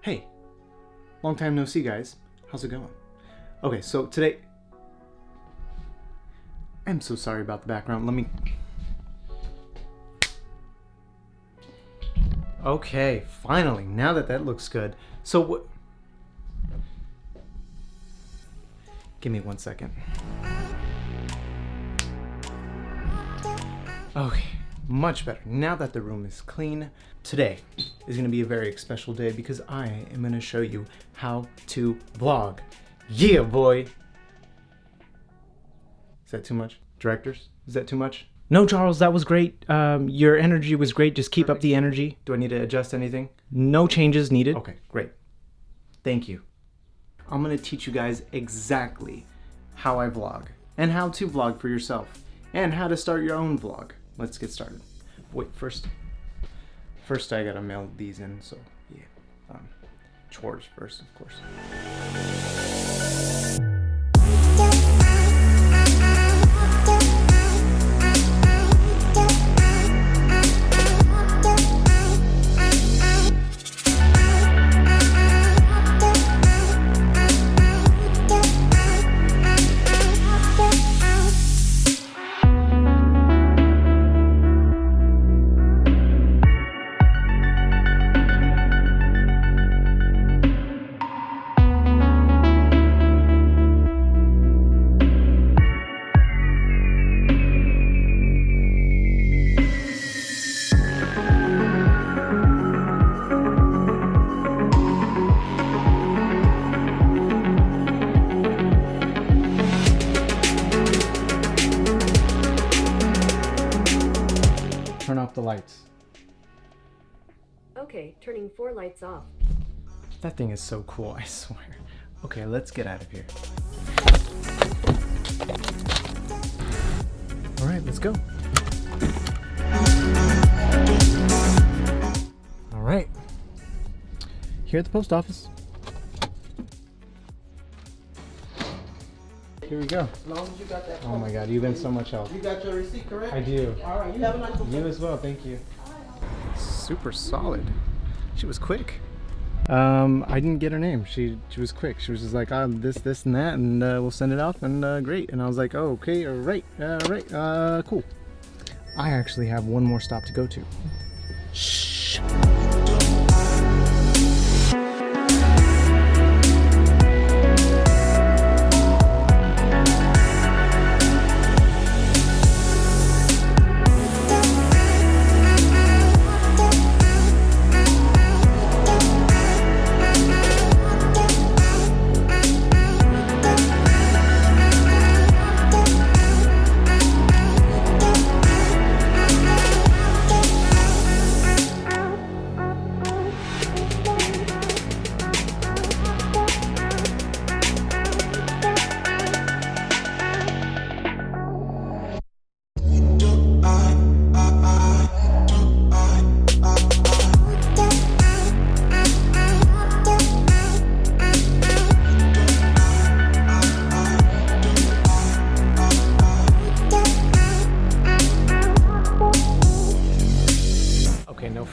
Hey, long time no see, guys. How's it going? Okay, so today, I'm so sorry about the background. Let me... Okay, finally, now that looks good. So what... Give me 1 second. Okay, much better. Now that the room is clean, today is gonna be a very special day because I am gonna show you how to vlog. Yeah, boy! Is that too much? Directors, is that too much? No, Charles, that was great. Your energy was great. Just keep up the energy. Do I need to adjust anything? No changes needed. Okay, great. Thank you. I'm gonna teach you guys exactly how I vlog and how to vlog for yourself and how to start your own vlog. Let's get started. Wait, first I gotta mail these in, so yeah. Chores first, of course. Turn off the lights. Okay, turning 4 lights off. That thing is so cool, I swear. Okay, let's get out of here. All right, let's go. All right. Here at the post office. Here we go. As long as you got that. Oh my God, you've been so much help. You got your receipt, correct? I do. All right, you have a nice one. You as well, thank you. Super solid. She was quick. I didn't get her name. She was quick. She was just like, this and that, and we'll send it off, and great. And I was like, oh, okay, all right, cool. I actually have one more stop to go to. Shh.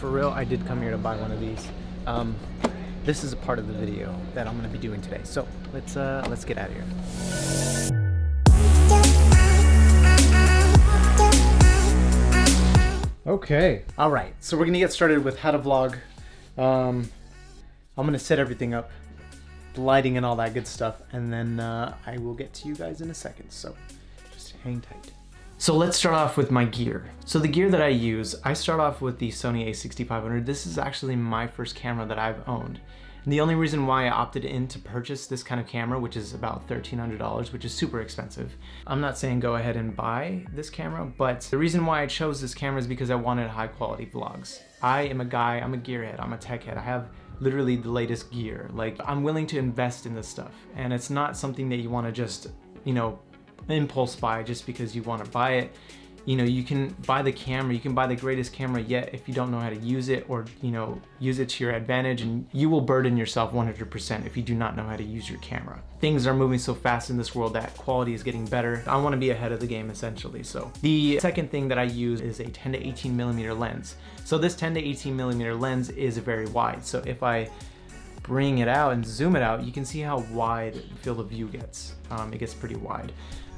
For real, I did come here to buy one of these. This is a part of the video that I'm going to be doing today. So let's get out of here. Okay. All right. So we're gonna get started with how to vlog. I'm gonna set everything up, the lighting and all that good stuff, and then I will get to you guys in a second. So just hang tight. So let's start off with my gear. So the gear that I use, I start off with the Sony a6500. This is actually my first camera that I've owned. And the only reason why I opted in to purchase this kind of camera, which is about $1,300, which is super expensive. I'm not saying go ahead and buy this camera, but the reason why I chose this camera is because I wanted high quality vlogs. I am a guy, I'm a gearhead, I'm a tech head. I have literally the latest gear. Like, I'm willing to invest in this stuff. And it's not something that you wanna just, you know, impulse buy just because you want to buy it. You know, you can buy the camera, you can buy the greatest camera yet if you don't know how to use it, or, you know, use it to your advantage, and you will burden yourself 100% if you do not know how to use your camera. Things are moving so fast in this world that quality is getting better. I want to be ahead of the game essentially. So the second thing that I use is a 10 to 18 millimeter lens. So this 10 to 18 millimeter lens is very wide. So if I bring it out and zoom it out, you can see how wide the field of view gets. It gets pretty wide.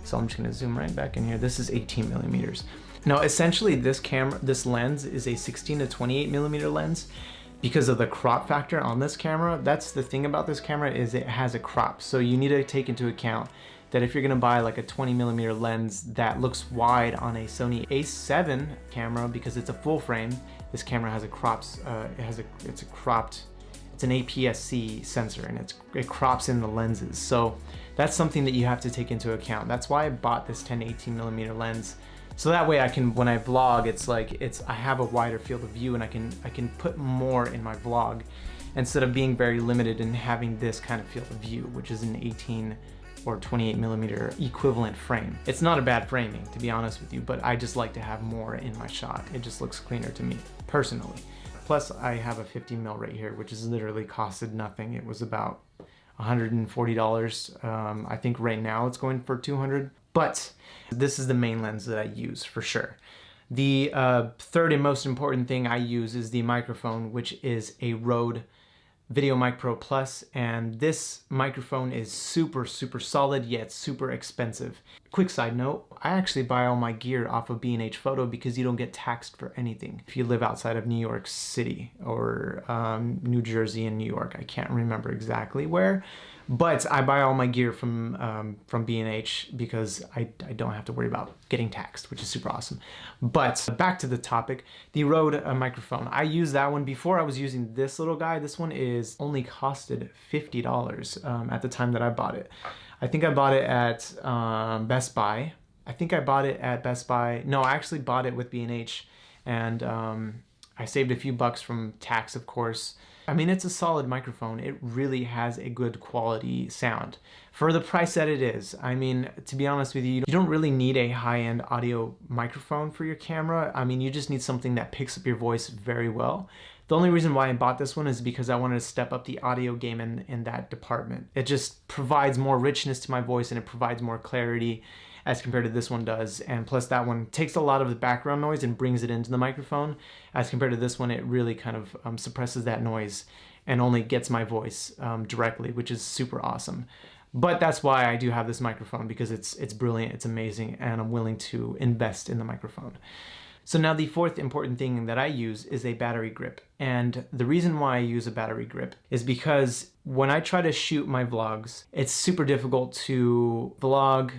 So I'm just gonna zoom right back in here. This is 18 millimeters. Now, essentially this lens is a 16 to 28 millimeter lens because of the crop factor on this camera. That's the thing about this camera, is it has a crop. So you need to take into account that if you're gonna buy like a 20 millimeter lens that looks wide on a Sony A7 camera, because it's a full frame, this camera has a crops, it's an APS-C sensor, and it crops in the lenses. So that's something that you have to take into account. That's why I bought this 10 to 18 millimeter lens. So that way I can, when I vlog, I have a wider field of view, and I can put more in my vlog instead of being very limited and having this kind of field of view, which is an 18 or 28 millimeter equivalent frame. It's not a bad framing, to be honest with you, but I just like to have more in my shot. It just looks cleaner to me, personally. Plus I have a 50 mil right here, which has literally costed nothing. It was about $140. I think right now it's going for $200, but this is the main lens that I use for sure. The third and most important thing I use is the microphone, which is a Rode VideoMicro Plus, and this microphone is super solid, yet super expensive. Quick side note, I actually buy all my gear off of B&H Photo because you don't get taxed for anything if you live outside of New York City or New Jersey and New York. I can't remember exactly where, but I buy all my gear from B&H because I don't have to worry about getting taxed, which is super awesome. But back to the topic, the Rode microphone. I used that one before. I was using this little guy. This one is only costed $50 at the time that I bought it. I think I bought it at Best Buy. I think I bought it at Best Buy. No, I actually bought it with B&H, and I saved a few bucks from tax, of course. I mean, it's a solid microphone. It really has a good quality sound for the price that it is. I mean, to be honest with you, you don't really need a high-end audio microphone for your camera. I mean, you just need something that picks up your voice very well. The only reason why I bought this one is because I wanted to step up the audio game in that department. It just provides more richness to my voice, and it provides more clarity as compared to this one does. And plus that one takes a lot of the background noise and brings it into the microphone. As compared to this one, it really kind of suppresses that noise and only gets my voice directly, which is super awesome. But that's why I do have this microphone, because it's brilliant, it's amazing, and I'm willing to invest in the microphone. So now the fourth important thing that I use is a battery grip. And the reason why I use a battery grip is because when I try to shoot my vlogs, it's super difficult to vlog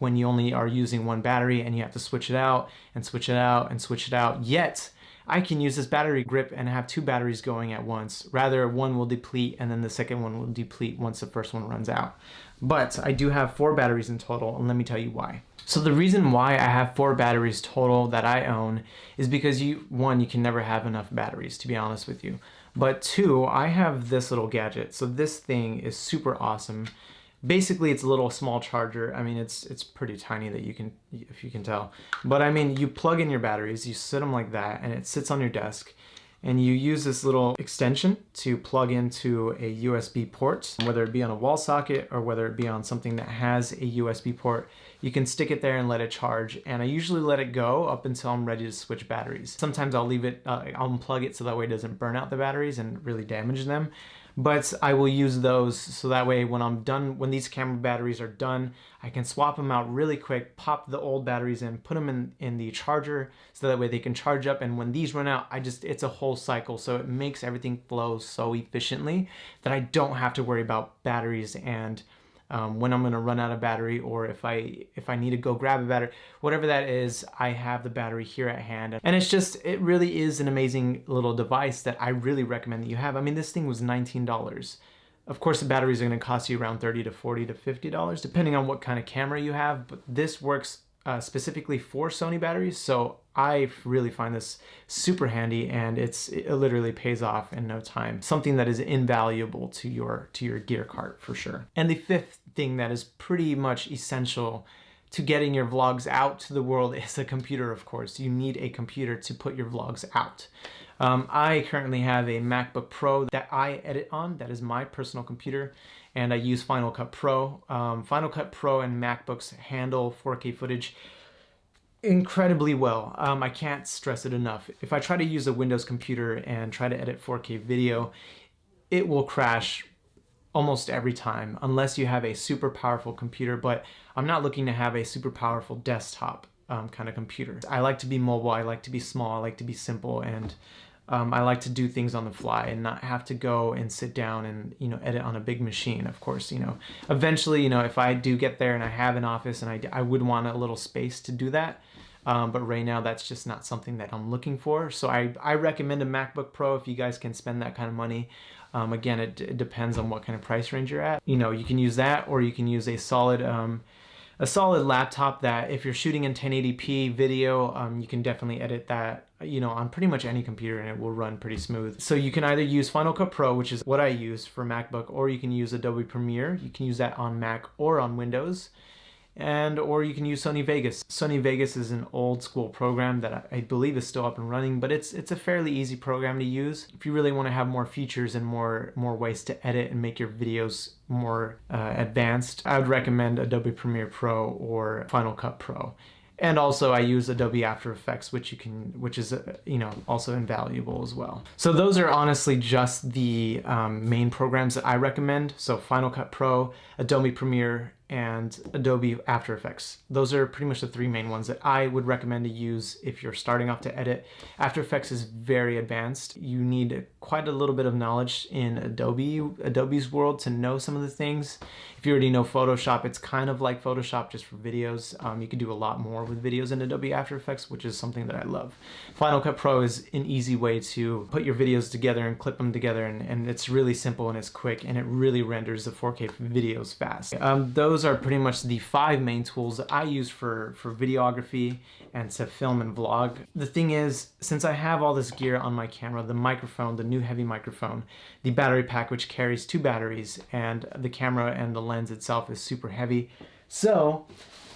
when you only are using one battery and you have to switch it out and switch it out and switch it out. Yet I can use this battery grip and have two batteries going at once. Rather, one will deplete and then the second one will deplete once the first one runs out. But I do have 4 batteries in total, and let me tell you why. So the reason why I have 4 batteries total that I own is because one, you can never have enough batteries, to be honest with you. But 2, I have this little gadget. So this thing is super awesome. Basically, it's a little small charger. I mean, it's pretty tiny, that if you can tell. But I mean, you plug in your batteries, you sit them like that, and it sits on your desk. And you use this little extension to plug into a USB port, whether it be on a wall socket or whether it be on something that has a USB port. You can stick it there and let it charge. And I usually let it go up until I'm ready to switch batteries. Sometimes I'll leave it, I'll unplug it so that way it doesn't burn out the batteries and really damage them. But I will use those so that way when I'm done, when these camera batteries are done, I can swap them out really quick, pop the old batteries in, put them in the charger so that way they can charge up. And when these run out, it's a whole cycle. So it makes everything flow so efficiently that I don't have to worry about batteries and when I'm going to run out of battery, or if I need to go grab a battery, whatever that is, I have the battery here at hand. And it really is an amazing little device that I really recommend that you have. I mean, this thing was $19. Of course, the batteries are going to cost you around $30 to $40 to $50, depending on what kind of camera you have. But this works specifically for Sony batteries, so I really find this super handy, and it literally pays off in no time. Something that is invaluable to your gear cart for sure. And the fifth thing that is pretty much essential to getting your vlogs out to the world is a computer, of course. You need a computer to put your vlogs out. I currently have a MacBook Pro that I edit on. That is my personal computer, and I use Final Cut Pro. Final Cut Pro and MacBooks handle 4K footage incredibly well. I can't stress it enough. If I try to use a Windows computer and try to edit 4K video, it will crash almost every time unless you have a super powerful computer, but I'm not looking to have a super powerful desktop kind of computer. I like to be mobile, I like to be small, I like to be simple, and I like to do things on the fly and not have to go and sit down and, you know, edit on a big machine. Of course, you know, eventually, you know, if I do get there and I have an office and I would want a little space to do that. But right now that's just not something that I'm looking for. So I recommend a MacBook Pro if you guys can spend that kind of money. Again, it depends on what kind of price range you're at. You know, you can use that, or you can use a solid laptop that if you're shooting in 1080p video, you can definitely edit that, you know, on pretty much any computer and it will run pretty smooth. So you can either use Final Cut Pro, which is what I use for MacBook, or you can use Adobe Premiere. You can use that on Mac or on Windows. Or you can use Sony Vegas. Sony Vegas is an old school program that I believe is still up and running, but it's a fairly easy program to use. If you really want to have more features and more ways to edit and make your videos more advanced, I would recommend Adobe Premiere Pro or Final Cut Pro. And also I use Adobe After Effects, which is you know, also invaluable as well. So those are honestly just the main programs that I recommend. So Final Cut Pro, Adobe Premiere, and Adobe After Effects. Those are pretty much the three main ones that I would recommend to use if you're starting off to edit. After Effects is very advanced. You need quite a little bit of knowledge in Adobe's world to know some of the things. If you already know Photoshop, it's kind of like Photoshop just for videos. You can do a lot more with videos in Adobe After Effects, which is something that I love. Final Cut Pro is an easy way to put your videos together and clip them together, and it's really simple and it's quick, and it really renders the 4K videos fast. Those are pretty much the 5 main tools that I use for videography and to film and vlog. The thing is, since I have all this gear on my camera, the microphone, the new heavy microphone, the battery pack which carries 2 batteries, and the camera and the lens itself is super heavy. So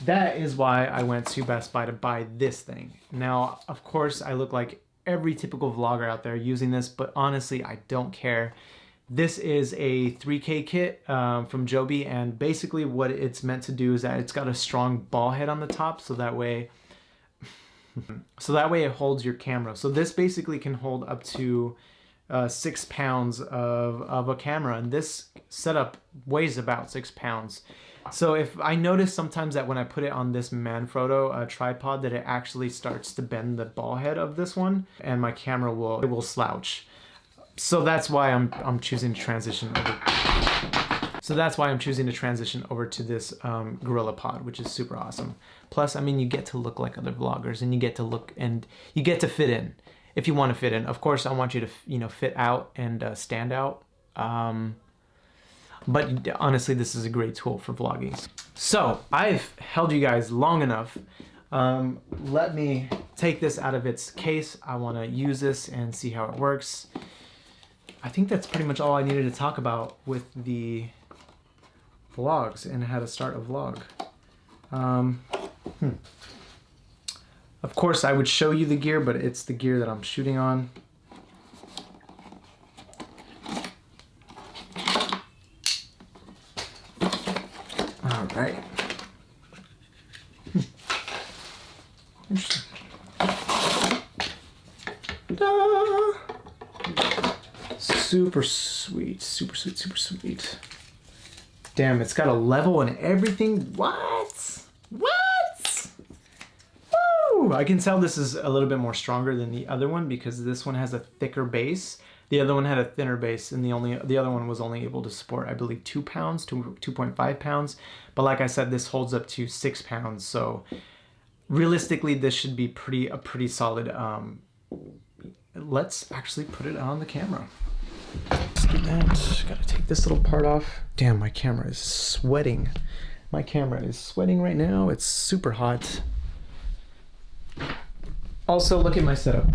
that is why I went to Best Buy to buy this thing. Now, of course, I look like every typical vlogger out there using this, but honestly, I don't care. This is a 3K kit from Joby, and basically what it's meant to do is that it's got a strong ball head on the top, so that way it holds your camera. So this basically can hold up to 6 pounds of a camera, and this setup weighs about 6 pounds. So if I notice sometimes that when I put it on this Manfrotto tripod that it actually starts to bend the ball head of this one, and my camera will slouch. So that's why I'm choosing to transition over. So that's why I'm choosing to transition over to this GorillaPod, which is super awesome. Plus, I mean, you get to look like other vloggers, and you get to look and you get to fit in if you want to fit in. Of course, I want you to, you know, fit out and stand out. But honestly, this is a great tool for vlogging. So I've held you guys long enough. Let me take this out of its case. I want to use this and see how it works. I think that's pretty much all I needed to talk about with the vlogs and how to start a vlog. Of course, I would show you the gear, but it's the gear that I'm shooting on. All right. Super sweet, super sweet, super sweet. Damn, it's got a level and everything. What? What? Woo! I can tell this is a little bit more stronger than the other one because this one has a thicker base. The other one had a thinner base, and the other one was only able to support, I believe, 2 pounds to 2.5 pounds. But like I said, this holds up to 6 pounds. So realistically, this should be a pretty solid. Let's actually put it on the camera. Let's do that. Gotta take this little part off. Damn, my camera is sweating. My camera is sweating right now. It's super hot. Also, look at my setup.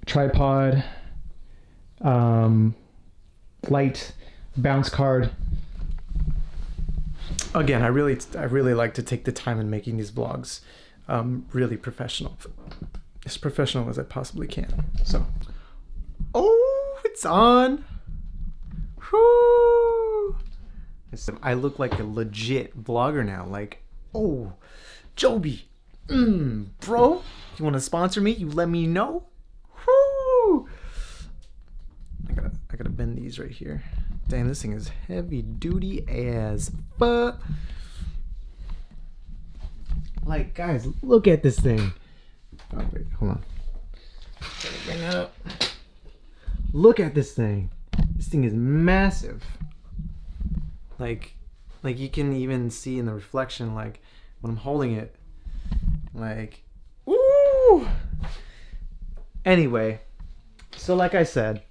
Tripod, light, bounce card. Again, I really like to take the time in making these vlogs really professional. As professional as I possibly can. So, oh, it's on. Whoo! I look like a legit vlogger now. Like, oh, Joby, bro, you want to sponsor me? You let me know. Whoo! I gotta these right here. Dang, this thing is heavy duty as fuck. Like, guys, look at this thing. Oh, wait, hold on. Gotta bring that up. Look at this thing. This thing is massive. Like you can even see in the reflection, like, when I'm holding it. Like, woo! Anyway, so like I said,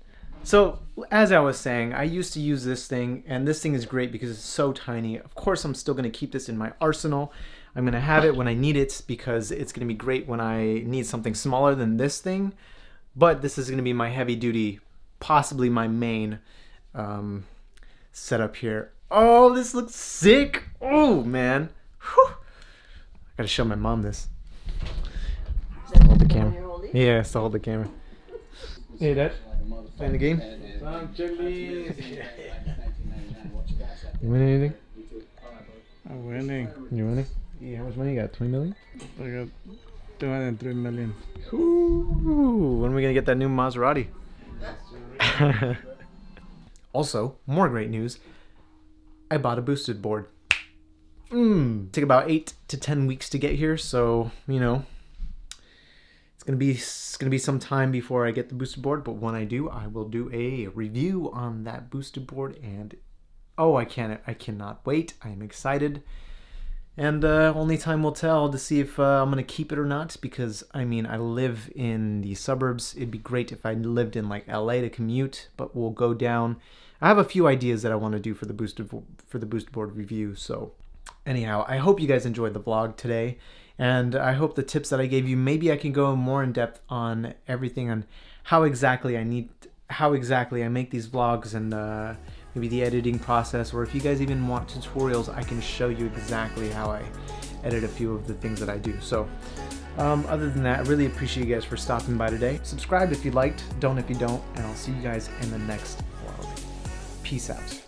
so as I was saying, I used to use this thing, and this thing is great because it's so tiny. Of course, I'm still going to keep this in my arsenal. I'm going to have it when I need it because it's going to be great when I need something smaller than this thing. But this is going to be my heavy duty, possibly my main setup here. Oh, this looks sick. Oh, man. Whew. I got to show my mom this. Hold the camera. Yeah, still hold the camera. Hey, Dad. Playing the game? You win anything? I'm winning. You winning? Yeah, how much money you got? 20 million? I got 203 million. Ooh, when are we gonna get that new Maserati? Also, more great news. I bought a boosted board. Took about 8 to 10 weeks to get here, so you know, it's gonna be some time before I get the boosted board. But when I do, I will do a review on that boosted board, and oh, I cannot wait. I am excited. And only time will tell to see if I'm going to keep it or not, because, I mean, I live in the suburbs. It'd be great if I lived in, like, LA to commute, but we'll go down. I have a few ideas that I want to do for the boosted board review, so anyhow, I hope you guys enjoyed the vlog today, and I hope the tips that I gave you, maybe I can go more in depth on everything, on how exactly I make these vlogs, and maybe the editing process, or if you guys even want tutorials, I can show you exactly how I edit a few of the things that I do. So other than that, I really appreciate you guys for stopping by today. Subscribe if you liked, don't if you don't, and I'll see you guys in the next vlog. Peace out.